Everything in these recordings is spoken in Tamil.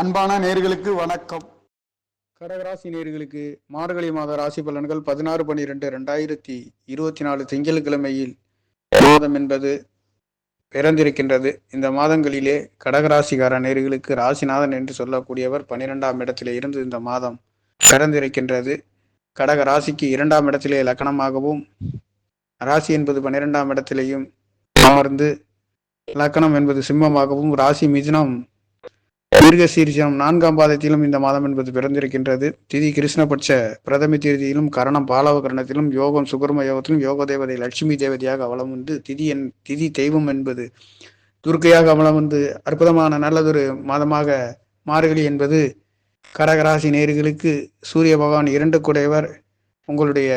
அன்பான நேர்களுக்கு வணக்கம். கடகராசி நேர்களுக்கு மார்கழி மாத ராசி பலன்கள் 16/12/2024 திங்கட்கிழமையில் மாதம் என்பது பிறந்திருக்கின்றது. இந்த மாதங்களிலே கடகராசிகார நேர்களுக்கு ராசிநாதன் என்று சொல்லக்கூடியவர் 12ஆம் இடத்திலே இருந்து இந்த மாதம் பிறந்திருக்கின்றது. கடக ராசிக்கு 2ஆம் இடத்திலே லக்கணமாகவும், ராசி என்பது 12ஆம் இடத்திலேயும் அமர்ந்து, லக்கணம் என்பது சிம்மமாகவும், ராசி மிதுனம் மிருகசீரிஷம் 4ஆம் பாதத்திலும் இந்த மாதம் என்பது பிறந்திருக்கின்றது. திதி கிருஷ்ணபட்ச பிரதம தேதியிலும், கரணம் பாலவ கரணத்திலும், யோகம் சுகர்ம யோகத்திலும், யோக தேவதை லட்சுமி தேவதையாக அவலம் வந்து, திதி தெய்வம் என்பது துர்க்கையாக அவலம் வந்து அற்புதமான நல்லதொரு மாதமாக மார்கழி என்பது கடகராசி நேர்களுக்கு சூரிய பகவான் 2 குடையவர் உங்களுடைய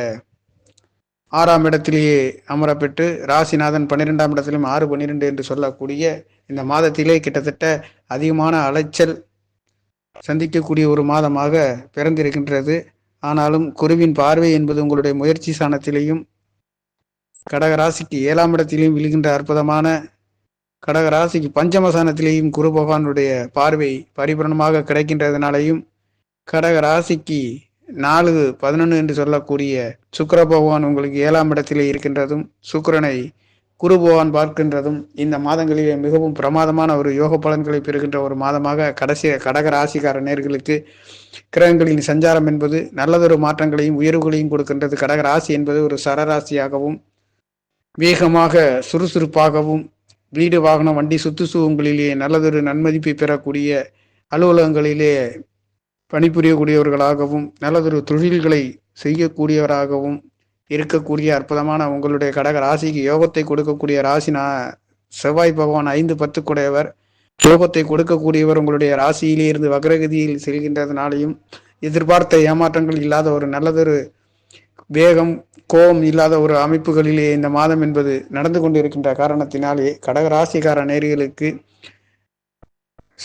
6ஆம் இடத்திலேயே அமரப்பெற்று, ராசிநாதன் 12ஆம் இடத்திலும் 6-12 என்று சொல்லக்கூடிய இந்த மாதத்திலே கிட்டத்தட்ட அதிகமான அலைச்சல் சந்திக்கக்கூடிய ஒரு மாதமாக பிறந்திருக்கின்றது. ஆனாலும் குருவின் பார்வை என்பது உங்களுடைய முயற்சி ஸ்தானத்திலேயும், கடகராசிக்கு 7ஆம் இடத்திலேயும் விழுகின்ற அற்புதமான, கடகராசிக்கு பஞ்சமஸ்தானத்திலேயும் குரு பகவானுடைய பார்வை பரிபூரணமாக கிடைக்கின்றதுனாலையும், கடகராசிக்கு 4-11 என்று சொல்லக்கூடிய சுக்கிர பகவான் உங்களுக்கு 7ஆம் இடத்திலே இருக்கின்றதும், சுக்கிரனை குரு பகவான் பார்க்கின்றதும் இந்த மாதங்களிலே மிகவும் பிரமாதமான ஒரு யோக பலன்களை பெறுகின்ற ஒரு மாதமாக கடக ராசிக்கார நேர்களுக்கு கிரகங்களின் சஞ்சாரம் என்பது நல்லதொரு மாற்றங்களையும் உயர்வுகளையும் கொடுக்கின்றது. கடக ராசி என்பது ஒரு சரராசியாகவும், வேகமாக சுறுசுறுப்பாகவும், வீடு வாகனம் வண்டி சுற்றுச்சூழல்களிலே நல்லதொரு நன்மதிப்பை பெறக்கூடிய, அலுவலகங்களிலே பணிபுரியக்கூடியவர்களாகவும், நல்லதொரு தொழில்களை செய்யக்கூடியவராகவும் இருக்கக்கூடிய அற்புதமான உங்களுடைய கடக ராசிக்கு யோகத்தை கொடுக்கக்கூடிய ராசினா செவ்வாய் பகவான் 5-10 குடையவர். யோகத்தை கொடுக்கக்கூடியவர் உங்களுடைய ராசியிலே இருந்து வக்ரகதியில் செல்கின்றதுனாலையும், எதிர்பார்த்த ஏமாற்றங்கள் இல்லாத ஒரு நல்லதொரு வேகம் கோபம் இல்லாத ஒரு அமைப்புகளிலே இந்த மாதம் என்பது நடந்து கொண்டிருக்கின்ற காரணத்தினாலே கடக ராசிக்கார நேர்களுக்கு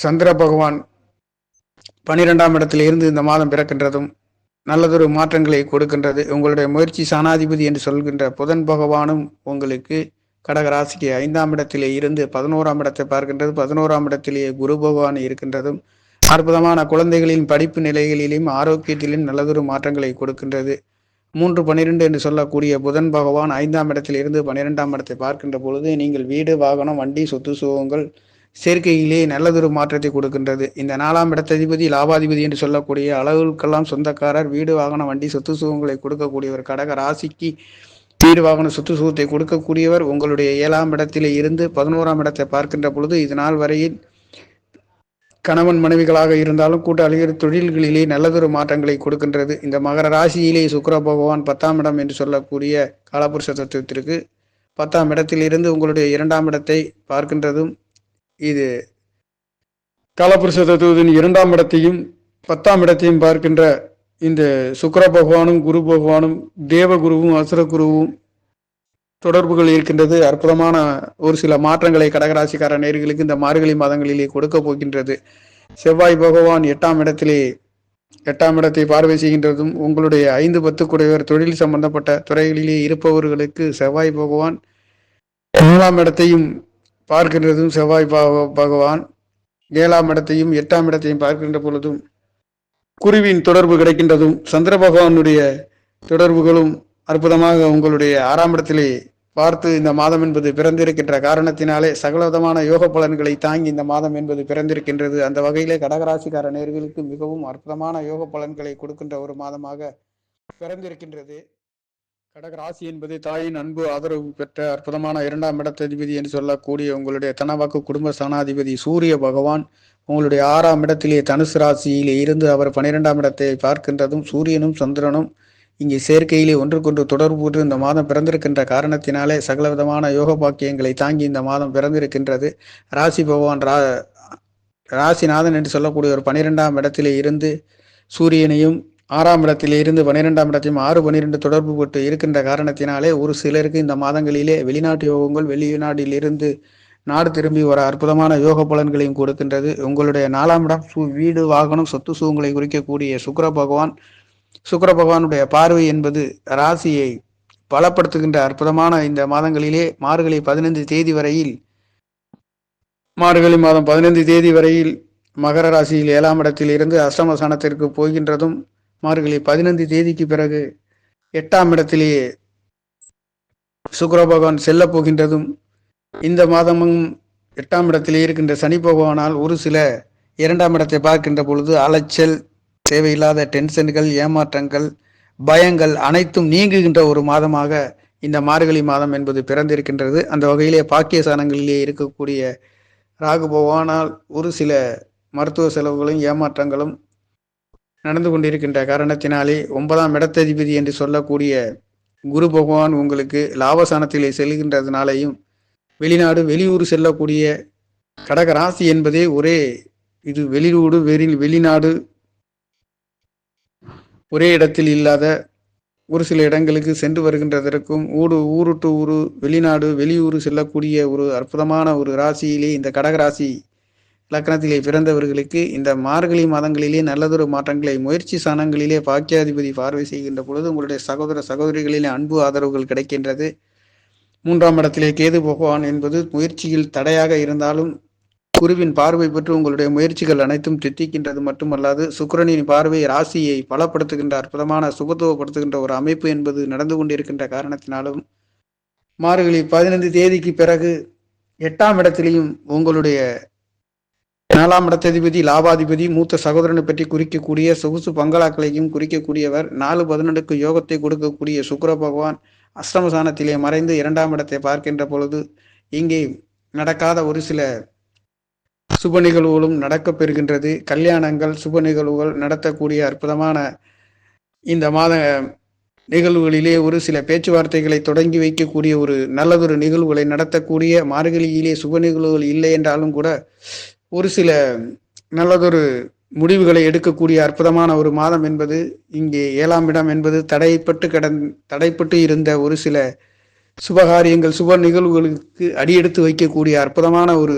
சந்திர பகவான் 12ஆம் இடத்தில் இருந்து இந்த மாதம் பிறக்கின்றதும் நல்லதொரு மாற்றங்களை கொடுக்கின்றது. உங்களுடைய முயற்சி சாணாதிபதி என்று சொல்கின்ற புதன் பகவானும் உங்களுக்கு கடகராசிக்கு 5ஆம் இடத்திலே இருந்து 11ஆம் இடத்தை பார்க்கின்றது. 11ஆம் இடத்திலேயே குரு பகவான் இருக்கின்றதும் அற்புதமான குழந்தைகளின் படிப்பு நிலைகளிலும் ஆரோக்கியத்திலும் நல்லதொரு மாற்றங்களை கொடுக்கின்றது. 3-12 என்று சொல்லக்கூடிய புதன் பகவான் 5ஆம் இடத்தில் இருந்து 12ஆம் இடத்தை பார்க்கின்ற பொழுது நீங்கள் வீடு வாகனம் வண்டி சொத்து சுகங்கள் சேர்க்கையிலே நல்லதொரு மாற்றத்தை கொடுக்கின்றது. இந்த 4ஆம் இடத்ததிபதி லாபாதிபதி என்று சொல்லக்கூடிய அளவுக்கெல்லாம் சொந்தக்காரர், வீடு வாகன வண்டி சொத்து சுகங்களை கொடுக்கக்கூடியவர். கடக ராசிக்கு வீடு வாகன சொத்து சுகத்தை கொடுக்கக்கூடியவர் உங்களுடைய 7ஆம் இடத்திலே இருந்து 11ஆம் இடத்தை பார்க்கின்ற பொழுது, இது நாள் வரையில் கணவன் மனைவிகளாக இருந்தாலும் கூட்டாளிகள் தொழில்களிலே நல்லதொரு மாற்றங்களை கொடுக்கின்றது. இந்த மகர ராசியிலே சுக்கிர பகவான் 10ஆம் இடம் என்று சொல்லக்கூடிய காலபுருஷ தத்துவத்திற்கு 10ஆம் இடத்தில் இருந்து உங்களுடைய 2ஆம் இடத்தை பார்க்கின்றதும், இது காலபுருஷ தத்துவத்தின் 2ஆம் இடத்தையும் 10ஆம் இடத்தையும் பார்க்கின்ற இந்த சுக்கிர பகவானும் குரு பகவானும் தேவகுருவும் அசுரகுருவும் தொடர்புகள் இருக்கின்றது. அற்புதமான ஒரு சில மாற்றங்களை கடகராசிக்கார நேர்களுக்கு இந்த மார்கழி மாதங்களிலே கொடுக்க போகின்றது. செவ்வாய் பகவான் 8ஆம் இடத்தை பார்வை செய்கின்றதும் உங்களுடைய 5-10 குடையவர் தொழில் சம்பந்தப்பட்ட துறைகளிலே இருப்பவர்களுக்கு செவ்வாய் பகவான் 4ஆம் இடத்தையும் பார்க்கின்றதும், செவ்வாய் பகவான் 7ஆம் இடத்தையும் 8ஆம் இடத்தையும் பார்க்கின்ற பொழுதும் குருவின் தொடர்பு கிடைக்கின்றதும், சந்திர பகவானுடைய தொடர்புகளும் அற்புதமாக உங்களுடைய 6ஆம் இடத்திலே பார்த்து இந்த மாதம் என்பது பிறந்திருக்கின்ற காரணத்தினாலே சகலவிதமான யோக பலன்களை தாங்கி இந்த மாதம் என்பது பிறந்திருக்கின்றது. அந்த வகையிலே கடகராசிக்கார நேர்களுக்கு மிகவும் அற்புதமான யோக பலன்களை கொடுக்கின்ற ஒரு மாதமாக பிறந்திருக்கின்றது. கடகராசி என்பது தாயின் அன்பு ஆதரவு பெற்ற அற்புதமான 2ஆம் இடத்ததிபதி என்று சொல்லக்கூடிய உங்களுடைய தனவாக்கு குடும்ப ஸ்தானாதிபதி சூரிய பகவான் உங்களுடைய 6ஆம் இடத்திலே தனுசு ராசியிலே இருந்து அவர் 12ஆம் இடத்தை பார்க்கின்றதும், சூரியனும் சந்திரனும் இங்கே சேர்க்கையிலே ஒன்றுக்கொன்று தொடர்பு இந்த மாதம் பிறந்திருக்கின்ற காரணத்தினாலே சகலவிதமான யோக பாக்கியங்களை தாங்கி இந்த மாதம் பிறந்திருக்கின்றது. ராசி பகவான் ராசிநாதன் என்று சொல்லக்கூடிய ஒரு 12ஆம் இடத்திலே இருந்து சூரியனையும், 6ஆம் இடத்திலே இருந்து 12ஆம் இடத்தையும் 6-12 தொடர்பு பட்டு இருக்கின்ற காரணத்தினாலே ஒரு சிலருக்கு இந்த மாதங்களிலே வெளிநாட்டு யோகங்கள், வெளிநாட்டிலிருந்து நாடு திரும்பி வர அற்புதமான யோக பலன்களையும் கொடுக்கின்றது. உங்களுடைய 4ஆம் இடம் வீடு வாகனம் சொத்து சுகங்களை குறிக்கக்கூடிய சுக்கிர பகவானுடைய பார்வை என்பது ராசியை பலப்படுத்துகின்ற அற்புதமான இந்த மாதங்களிலே மார்கழி மாதம் 15 தேதி வரையில் மகர ராசியில் 7ஆம் இடத்தில் இருந்து அஷ்டமஸ்தானத்திற்கு போகின்றதும், மார்கழி 15 தேதிக்கு பிறகு 8ஆம் இடத்திலேயே சுக்கிர பகவான் செல்ல போகின்றதும், இந்த மாதமும் 8ஆம் இடத்திலே இருக்கின்ற சனி பகவானால் ஒரு சில 2ஆம் இடத்தை பார்க்கின்ற பொழுது அலைச்சல், தேவையில்லாத டென்ஷன்கள், ஏமாற்றங்கள், பயங்கள் அனைத்தும் நீங்குகின்ற ஒரு மாதமாக இந்த மார்கழி மாதம் என்பது பிறந்திருக்கின்றது. அந்த வகையிலே பாக்கிய ஸ்தானங்களிலே இருக்கக்கூடிய ராகு பகவானால் ஒரு சில மருத்துவ செலவுகளும் ஏமாற்றங்களும் நடந்து கொண்டிருக்கின்ற காரணத்தினாலே 9ஆம் இடத்ததிபதி என்று சொல்லக்கூடிய குரு பகவான் உங்களுக்கு லாபஸ்தானத்திலே செல்கின்றதுனாலேயும், வெளிநாடு வெளியூர் செல்லக்கூடிய கடக ராசி என்பதே ஒரே இது வெளியூடு வெளிநாடு ஒரே இடத்தில் இல்லாத ஒரு சில இடங்களுக்கு சென்று வருகின்றதற்கும் ஊருட்டு ஊரு வெளிநாடு வெளியூர் செல்லக்கூடிய ஒரு அற்புதமான ஒரு ராசியிலே இந்த கடகராசி லக்னத்திலே பிறந்தவர்களுக்கு இந்த மார்கழி மாதங்களிலே நல்லதொரு மாற்றங்களை முயற்சி ஸ்தானங்களிலே பாக்கியாதிபதி பார்வை செய்கின்ற பொழுது உங்களுடைய சகோதர சகோதரிகளிலே அன்பு ஆதரவுகள் கிடைக்கின்றது. 3ஆம் இடத்திலே கேது பகவான் என்பது முயற்சியில் தடையாக இருந்தாலும் குருவின் பார்வை பெற்று உங்களுடைய முயற்சிகள் அனைத்தும் தித்திக்கின்றது மட்டுமல்லாது, சுக்கிரனின் பார்வை ராசியை பலப்படுத்துகின்ற அற்புதமான சுபத்துவப்படுத்துகின்ற ஒரு அமைப்பு என்பது நடந்து கொண்டிருக்கின்ற காரணத்தினாலும், மார்கழி 15 தேதிக்கு பிறகு 8ஆம் இடத்திலேயும் உங்களுடைய 4ஆம் இடத்ததிபதி லாபாதிபதி மூத்த சகோதரனை பற்றி குறிக்கக்கூடிய சொகுசு பங்களாக்களையும் குறிக்கக்கூடியவர் 4-11க்கு யோகத்தை கொடுக்கக்கூடிய சுக்கிர பகவான் அஷ்டமஸ்தானத்திலே மறைந்து 2ஆம் இடத்தை பார்க்கின்ற பொழுது, இங்கே நடக்காத ஒரு சில சுப நிகழ்வுகளும் நடக்க பெறுகின்றது. கல்யாணங்கள், சுப நிகழ்வுகள் நடத்தக்கூடிய அற்புதமான இந்த மாத நிகழ்வுகளிலே ஒரு சில பேச்சுவார்த்தைகளை தொடங்கி வைக்கக்கூடிய ஒரு நல்லதொரு நிகழ்வுகளை நடத்தக்கூடிய, மார்கழியிலே சுப நிகழ்வுகள் இல்லை என்றாலும் கூட ஒரு சில நல்லதொரு முடிவுகளை எடுக்கக்கூடிய அற்புதமான ஒரு மாதம் என்பது இங்கே 7ஆம் இடம் என்பது தடைப்பட்டு இருந்த ஒரு சில சுபகாரியங்கள், சுப நிகழ்வுகளுக்கு அடியெடுத்து வைக்கக்கூடிய அற்புதமான ஒரு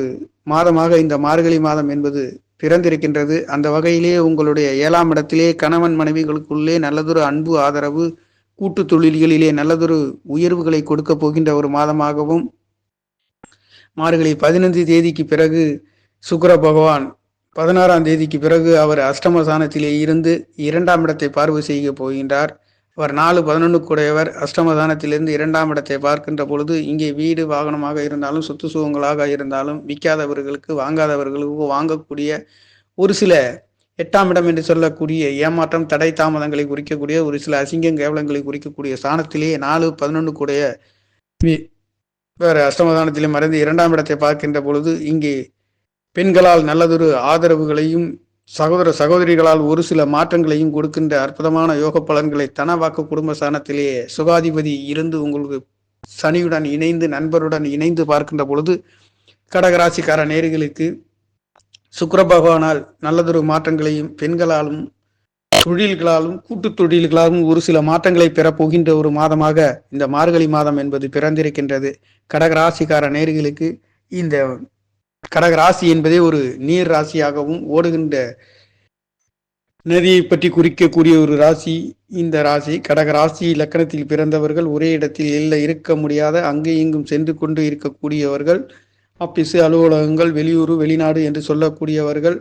மாதமாக இந்த மார்கழி மாதம் என்பது பிறந்திருக்கின்றது. அந்த வகையிலே உங்களுடைய 7ஆம் இடத்திலே கணவன் மனைவிகளுக்குள்ளே நல்லதொரு அன்பு ஆதரவு, கூட்டு தொழில்களிலே நல்லதொரு உயர்வுகளை கொடுக்க போகின்ற ஒரு மாதமாகவும், மார்கழி 15 தேதிக்கு பிறகு சுக்கிர பகவான் 16ஆம் தேதிக்கு பிறகு அவர் அஷ்டமஸ்தானத்திலே இருந்து 2ஆம் இடத்தை பார்வை செய்ய போகின்றார். அவர் 4-11 கூடையவர். அஷ்டமஸ்தானத்திலிருந்து 2ஆம் இடத்தை பார்க்கின்ற பொழுது, இங்கே வீடு வாகனமாக இருந்தாலும் சொத்து சுகங்களாக இருந்தாலும் விற்காதவர்களுக்கு வாங்காதவர்களுக்கு வாங்கக்கூடிய ஒரு சில 8ஆம் இடம் என்று சொல்லக்கூடிய ஏமாற்றம், தடை, தாமதங்களை குறிக்கக்கூடிய ஒரு சில அசிங்கம் கேவலங்களை குறிக்கக்கூடிய ஸ்தானத்திலேயே 4-11 கூடைய வேறு அஷ்டமஸ்தானத்திலே மறைந்து 2ஆம் இடத்தை பார்க்கின்ற பொழுது, இங்கே பெண்களால் நல்லதொரு ஆதரவுகளையும் சகோதர சகோதரிகளால் ஒரு சில மாற்றங்களையும் கொடுக்கின்ற அற்புதமான யோக பலன்களை தனவாக்கு குடும்ப ஸ்தானத்திலேயே சுகாதிபதி இருந்து உங்களுக்கு சனியுடன் இணைந்து நண்பருடன் இணைந்து பார்க்கின்ற பொழுது, கடகராசிக்கார நேயர்களுக்கு சுக்கிர பகவானால் நல்லதொரு மாற்றங்களையும், பெண்களாலும் தொழில்களாலும் கூட்டு தொழில்களாலும் ஒரு சில மாற்றங்களை பெறப்போகின்ற ஒரு மாதமாக இந்த மார்கழி மாதம் என்பது பிறந்திருக்கின்றது. கடகராசிக்கார நேயர்களுக்கு இந்த கடகராசி என்பதே ஒரு நீர் ராசியாகவும் ஓடுகின்ற நதியை பற்றி குறிக்கக்கூடிய ஒரு ராசி இந்த ராசி. கடகராசி லக்கணத்தில் பிறந்தவர்கள் ஒரே இடத்தில் இருக்க முடியாத, அங்கே இங்கும் சென்று கொண்டு இருக்கக்கூடியவர்கள், ஆபீஸு, அலுவலகங்கள், வெளியூர் வெளிநாடு என்று சொல்லக்கூடியவர்கள்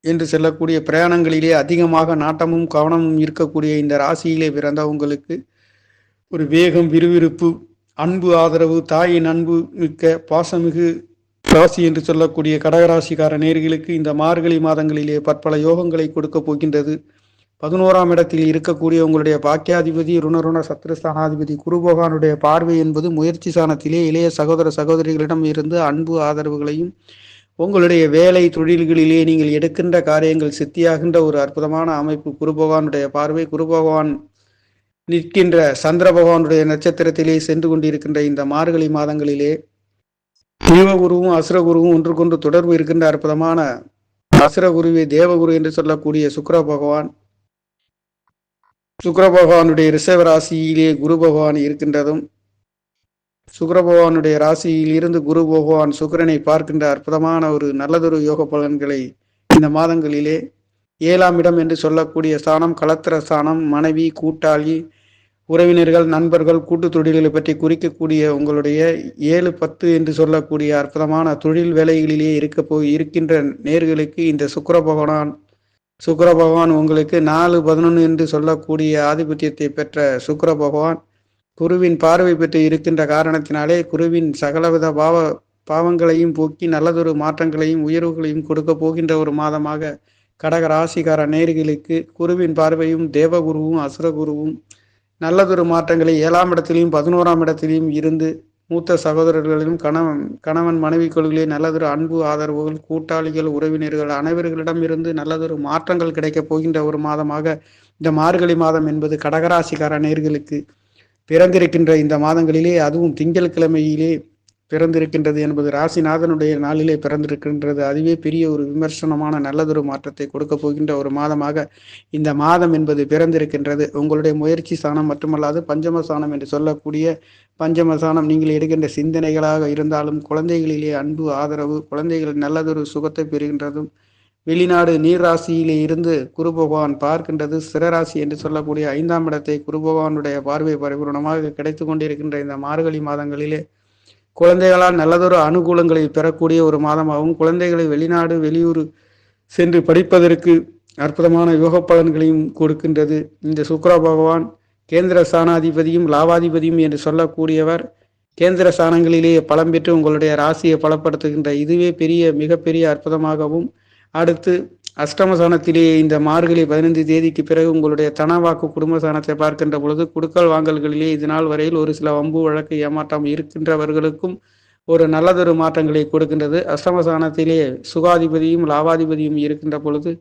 என்று செல்லக்கூடிய பிரயாணங்களிலே அதிகமாக நாட்டமும் கவனமும் இருக்கக்கூடிய இந்த ராசியிலே பிறந்தவங்களுக்கு ஒரு வேகம், விறுவிறுப்பு, அன்பு ஆதரவு, தாயின் அன்பு மிக்க பாசமிகு ராசி என்று சொல்லக்கூடிய கடகராசிக்கார நேயர்களுக்கு இந்த மார்கழி மாதங்களிலே பற்பல யோகங்களை கொடுக்க போகின்றது. 11ஆம் இடத்தில் இருக்கக்கூடிய உங்களுடைய பாக்கியாதிபதி ருண சத்ருஸ்தானாதிபதி குரு பகவானுடைய பார்வை என்பது முயற்சி ஸ்தானத்திலே இளைய சகோதர சகோதரிகளிடம் இருந்து அன்பு ஆதரவுகளையும், உங்களுடைய வேலை தொழில்களிலே நீங்கள் எடுக்கின்ற காரியங்கள் சித்தியாகின்ற ஒரு அற்புதமான அமைப்பு குரு பகவானுடைய பார்வை. குரு பகவான் நிற்கின்ற சந்திர பகவானுடைய நட்சத்திரத்திலே சென்று கொண்டிருக்கின்ற இந்த மார்கழி மாதங்களிலே தேவகுருவும் அசுரகுருவும் ஒன்றுக்கொன்று தொடர்பு இருக்கின்ற அற்புதமான அசுரகுருவை தேவகுரு என்று சொல்லக்கூடிய சுக்கிர பகவானுடைய ரிஷப ராசியிலே குரு பகவான் இருக்கின்றதும், சுக்கிர பகவானுடைய ராசியில் இருந்து குரு பகவான் சுக்கிரனை பார்க்கின்ற அற்புதமான ஒரு நல்லதொரு யோக பலன்களை இந்த மாதங்களிலே 7ஆம் இடம் என்று சொல்லக்கூடிய ஸ்தானம், கலத்திர ஸ்தானம், மனைவி, கூட்டாளி, உறவினர்கள், நண்பர்கள், கூட்டு தொழில்களை பற்றி குறிக்கக்கூடிய உங்களுடைய 7, 10 என்று சொல்லக்கூடிய அற்புதமான தொழில் வேலைகளிலே இருக்கின்ற நேர்களுக்கு இந்த சுக்கிர பகவான் உங்களுக்கு 4, 11 என்று சொல்லக்கூடிய ஆதிபத்தியத்தை பெற்ற சுக்கிர பகவான் குருவின் பார்வை பெற்று இருக்கின்ற காரணத்தினாலே குருவின் சகலவித பாவங்களையும் போக்கி நல்லதொரு மாற்றங்களையும் உயர்வுகளையும் கொடுக்க போகின்ற ஒரு மாதமாக கடக ராசிக்கார நேர்களுக்கு குருவின் பார்வையும் தேவகுருவும் அசுரகுருவும் நல்லதொரு மாற்றங்களை 7ஆம் இடத்திலையும் 11ஆம் இடத்திலையும் இருந்து மூத்த சகோதரர்களிலும் கணவன் மனைவிக்குள்ளிலே நல்லதொரு அன்பு ஆதரவுகள், கூட்டாளிகள், உறவினர்கள் அனைவர்களிடம் இருந்து நல்லதொரு மாற்றங்கள் கிடைக்கப் போகின்ற ஒரு மாதமாக இந்த மார்கழி மாதம் என்பது கடகராசிக்கார நேர்களுக்கு பிறந்திருக்கின்ற இந்த மாதங்களிலே, அதுவும் திங்கட்கிழமையிலே பிறந்திருக்கின்றது என்பது ராசிநாதனுடைய நாளிலே பிறந்திருக்கின்றது. அதுவே பெரிய ஒரு விமர்சனமான நல்லதொரு மாற்றத்தை கொடுக்க போகின்ற ஒரு மாதமாக இந்த மாதம் என்பது பிறந்திருக்கின்றது. உங்களுடைய முயற்சி ஸ்தானம் மட்டுமல்லாது பஞ்சமஸ்தானம் என்று சொல்லக்கூடிய பஞ்சமஸ்தானம் நீங்கள் எடுக்கின்ற சிந்தனைகளாக இருந்தாலும், குழந்தைகளிலே அன்பு ஆதரவு, குழந்தைகள் நல்லதொரு சுகத்தை பெறுகின்றதும், வெளிநாடு நீர் ராசியிலே இருந்து குரு பகவான் பார்க்கின்றது. சிறராசி என்று சொல்லக்கூடிய 5ஆம் இடத்தை குரு பகவானுடைய பார்வை பரிபூர்ணமாக கிடைத்து கொண்டிருக்கின்ற இந்த மார்கழி மாதங்களிலே குழந்தைகளால் நல்லதொரு அனுகூலங்களை பெறக்கூடிய ஒரு மாதமாகவும், குழந்தைகளை வெளிநாடு வெளியூர் சென்று படிப்பதற்கு அற்புதமான யோக பலன்களையும் கொடுக்கின்றது. இந்த சுக்கிர பகவான் கேந்திர ஸ்தானாதிபதியும் லாபாதிபதியும் என்று சொல்லக்கூடியவர் கேந்திர ஸ்தானங்களிலேயே பலம் பெற்று உங்களுடைய ராசியை பலப்படுத்துகின்ற இதுவே மிகப்பெரிய அற்புதமாகவும், அடுத்து அஷ்டமஸ்தானத்திலேயே இந்த மார்கழி 15 தேதிக்கு பிறகு உங்களுடைய தனவாக்கு குடும்பஸ்தானத்தை பார்க்கின்ற பொழுது குடுக்கல் வாங்கல்களிலே இது நாள் வரையில் ஒரு சில வம்பு வழக்கு ஏமாற்றம் இருக்கின்றவர்களுக்கும் ஒரு நல்லதொரு மாற்றங்களை கொடுக்கின்றது. அஷ்டமஸ்தானத்திலே சுகாதிபதியும் லாபாதிபதியும் இருக்கின்ற பொழுது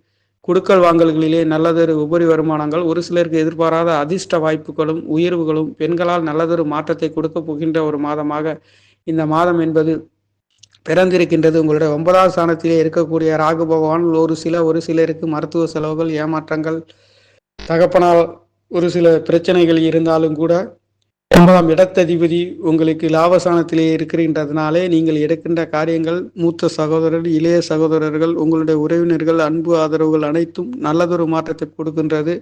குடுக்கல் வாங்கல்களிலே நல்லதொரு உபரி வருமானங்கள், ஒரு சிலருக்கு எதிர்பாராத அதிர்ஷ்ட வாய்ப்புகளும் உயர்வுகளும், பெண்களால் நல்லதொரு மாற்றத்தை கொடுக்க போகின்ற ஒரு மாதமாக இந்த மாதம் என்பது பிறந்திருக்கின்றது. உங்களுடைய 9ஆம் ஸ்தானத்திலே இருக்கக்கூடிய ராகு பகவான் ஒரு சிலருக்கு மருத்துவ செலவுகள், ஏமாற்றங்கள், தகப்பனால் ஒரு சில பிரச்சனைகள் இருந்தாலும் கூட 9ஆம் இடத்ததிபதி உங்களுக்கு லாபஸ்தானத்திலே இருக்கின்றதுனாலே நீங்கள் எடுக்கின்ற காரியங்கள் மூத்த சகோதரர்கள், இளைய சகோதரர்கள், உங்களுடைய உறவினர்கள் அன்பு ஆதரவுகள் அனைத்தும் நல்லதொரு மாற்றத்தை கொடுக்கின்றது.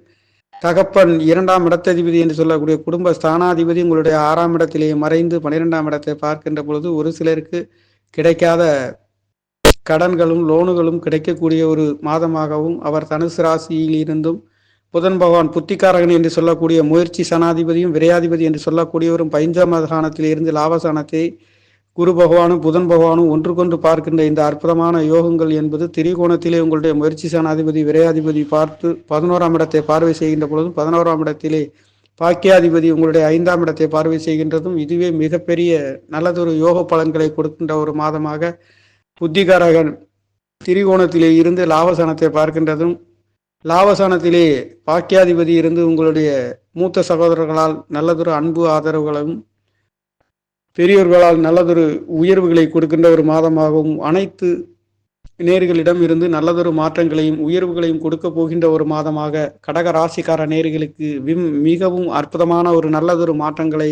தகப்பன் 2ஆம் இடத்ததிபதி என்று சொல்லக்கூடிய குடும்ப ஸ்தானாதிபதி உங்களுடைய 6ஆம் இடத்திலேயே மறைந்து 12ஆம் இடத்தை பார்க்கின்ற பொழுது ஒரு சிலருக்கு கிடைக்காத கடன்களும் லோனுகளும் கிடைக்கக்கூடிய ஒரு மாதமாகவும், அவர் தனுசு ராசியில் இருந்தும் புதன் பகவான் புத்திகாரகன் என்று சொல்லக்கூடிய முயற்சி சனாதிபதியும் விரையாதிபதி என்று சொல்லக்கூடியவரும் 5ஆம் ஸ்தானத்தில் இருந்து லாபஸ்தானத்தை குரு பகவானும் புதன் பகவானும் ஒன்றுக்கொன்று பார்க்கின்ற இந்த அற்புதமான யோகங்கள் என்பது திரிகோணத்திலே உங்களுடைய முயற்சி சனாதிபதி விரையாதிபதி பார்த்து 11ஆம் இடத்தை பார்வை செய்கின்ற பொழுதும் 11ஆம் இடத்திலே பாக்கியாதிபதி உங்களுடைய 5ஆம் இடத்தை பார்வை செய்கின்றதும் இதுவே மிகப்பெரிய நல்லதொரு யோக பலன்களை கொடுக்கின்ற ஒரு மாதமாக புத்திகாரகன் திரிகோணத்திலே இருந்து லாபஸ்தானத்தை பார்க்கின்றதும், லாபஸ்தானத்திலே பாக்கியாதிபதி இருந்து உங்களுடைய மூத்த சகோதரர்களால் நல்லதொரு அன்பு ஆதரவுகளும், பெரியோர்களால் நல்லதொரு உயர்வுகளை கொடுக்கின்ற ஒரு மாதமாகவும், அனைத்து நேர்களிடம் இருந்து நல்லதொரு மாற்றங்களையும் உயர்வுகளையும் கொடுக்க போகின்ற ஒரு மாதமாக கடக ராசிக்கார நேர்களுக்கு மிகவும் அற்புதமான ஒரு நல்லதொரு மாற்றங்களை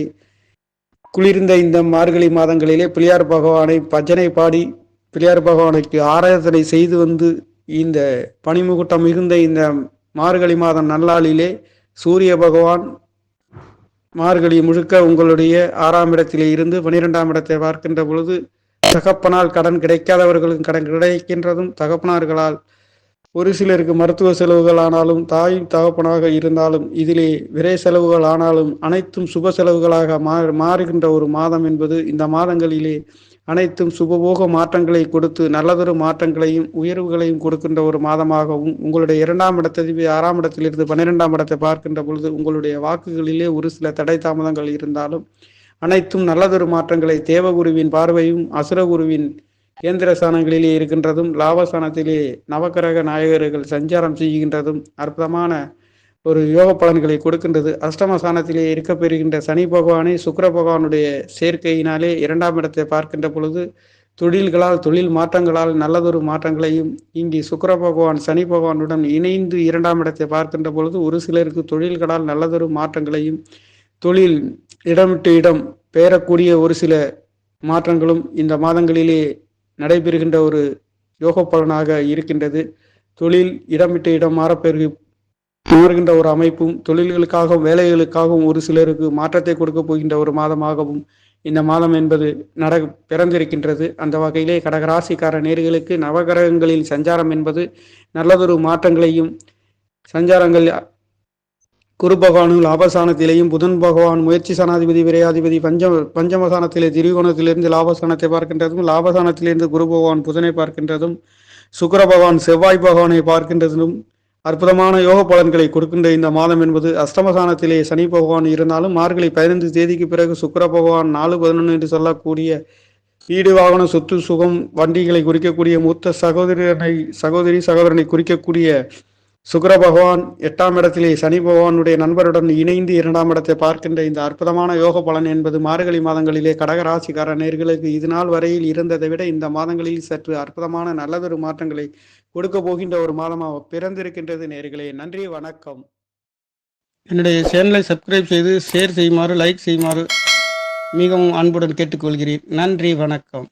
குளிர்ந்த இந்த மார்கழி மாதங்களிலே பிள்ளையார் பகவானை பஜனை பாடி பிள்ளையார் பகவானுக்கு ஆராதனை செய்து வந்து இந்த பனிமுகூட்டம் மிகுந்த இந்த மார்கழி மாதம் நல்லாளிலே சூரிய பகவான் மார்கழி முழுக்க உங்களுடைய 6ஆம் இடத்திலே இருந்து 12ஆம் இடத்தை பார்க்கின்ற பொழுது தகப்பனால் கடன் கிடைக்காதவர்களுக்கு கடன் கிடைக்கின்றதும், தகப்பனார்களால் ஒரு சிலருக்கு மருத்துவ செலவுகள் ஆனாலும், தாய் தகப்பனாக இருந்தாலும் இதிலே விரை செலவுகள் ஆனாலும் அனைத்தும் சுப செலவுகளாக மாறுகின்ற ஒரு மாதம் என்பது இந்த மாதங்களிலே அனைத்தும் சுபபோக மாற்றங்களை கொடுத்து நல்லதொரு மாற்றங்களையும் உயர்வுகளையும் கொடுக்கின்ற ஒரு மாதமாகவும், உங்களுடைய 2ஆம் இடத்ததிபதி 6ஆம் இடத்திலிருந்து 12ஆம் இடத்தை பார்க்கின்ற பொழுது உங்களுடைய வாக்குகளிலே ஒரு சில தடை தாமதங்கள் இருந்தாலும் அனைத்தும் நல்லதொரு மாற்றங்களை தேவகுருவின் பார்வையும் அசுரகுருவின் கேந்திர ஸ்தானங்களிலே இருக்கின்றதும், லாபஸ்தானத்திலே நவக்கிரக நாயகர்கள் சஞ்சாரம் செய்கின்றதும் அற்புதமான ஒரு யோக பலன்களை கொடுக்கின்றது. அஷ்டமஸ்தானத்திலே இருக்கப்பெறுகின்ற சனி பகவானை சுக்கிர பகவானுடைய சேர்க்கையினாலே 2ஆம் இடத்தை பார்க்கின்ற பொழுது தொழில் மாற்றங்களால் நல்லதொரு மாற்றங்களையும், இங்கே சுக்கிர பகவான் சனி பகவானுடன் இணைந்து 2ஆம் இடத்தை பார்க்கின்ற பொழுது ஒரு சிலருக்கு தொழில்களால் நல்லதொரு மாற்றங்களையும், தொழில் இடமிட்டு இடம் பெயரக்கூடிய ஒரு சில மாற்றங்களும் இந்த மாதங்களிலே நடைபெறுகின்ற ஒரு யோக பலனாக இருக்கின்றது. தொழில் இடமிட்டு இடம் மாறப்பெறும் மாறுகின்ற ஒரு அமைப்பும், தொழில்களுக்காகவும் வேலைகளுக்காகவும் ஒரு சிலருக்கு மாற்றத்தை கொடுக்க போகின்ற ஒரு மாதமாகவும் இந்த மாதம் என்பது பிறந்திருக்கின்றது. அந்த வகையிலே கடகராசிக்கார நேர்களுக்கு நவகிரகங்களில் சஞ்சாரம் என்பது நல்லதொரு மாற்றங்களையும், சஞ்சாரங்கள் குரு பகவானும் லாபஸ்தானத்திலேயும், புதன் பகவான் முயற்சி சனாதிபதி விரையாதிபதி பஞ்சமஸ்தானத்திலே திரிகோணத்திலிருந்து லாபஸ்தானத்தை பார்க்கின்றதும், லாபஸ்தானத்திலிருந்து குரு பகவான் புதனை பார்க்கின்றதும், சுக்கிர பகவான் செவ்வாய் பகவானை பார்க்கின்றதும் அற்புதமான யோக பலன்களை கொடுக்கின்ற இந்த மாதம் என்பது அஷ்டமஸ்தானத்திலே சனி பகவான் இருந்தாலும் மார்கழி 15 தேதிக்கு பிறகு சுக்கிர பகவான் 4-11 என்று சொல்லக்கூடிய வீடு வாகன சொத்து சுகம் வண்டிகளை குறிக்கக்கூடிய மூத்த சகோதரனை குறிக்கக்கூடிய சுக்கிர பகவான் 8ஆம் இடத்திலே சனி பகவானுடைய நண்பருடன் இணைந்து 2ஆம் இடத்தை பார்க்கின்ற இந்த அற்புதமான யோக பலன் என்பது மார்கழி மாதங்களிலே கடகராசிக்கார நேர்களுக்கு இது நாள் வரையில் இருந்ததை விட இந்த மாதங்களில் சற்று அற்புதமான நல்லதொரு மாற்றங்களை கொடுக்க போகின்ற ஒரு மாதமாக பிறந்திருக்கின்றது நேர்களே. நன்றி, வணக்கம். என்னுடைய சேனலை சப்ஸ்கிரைப் செய்து ஷேர் செய்யுமாறு, லைக் செய்யுமாறு மிகவும் அன்புடன் கேட்டுக்கொள்கிறேன். நன்றி, வணக்கம்.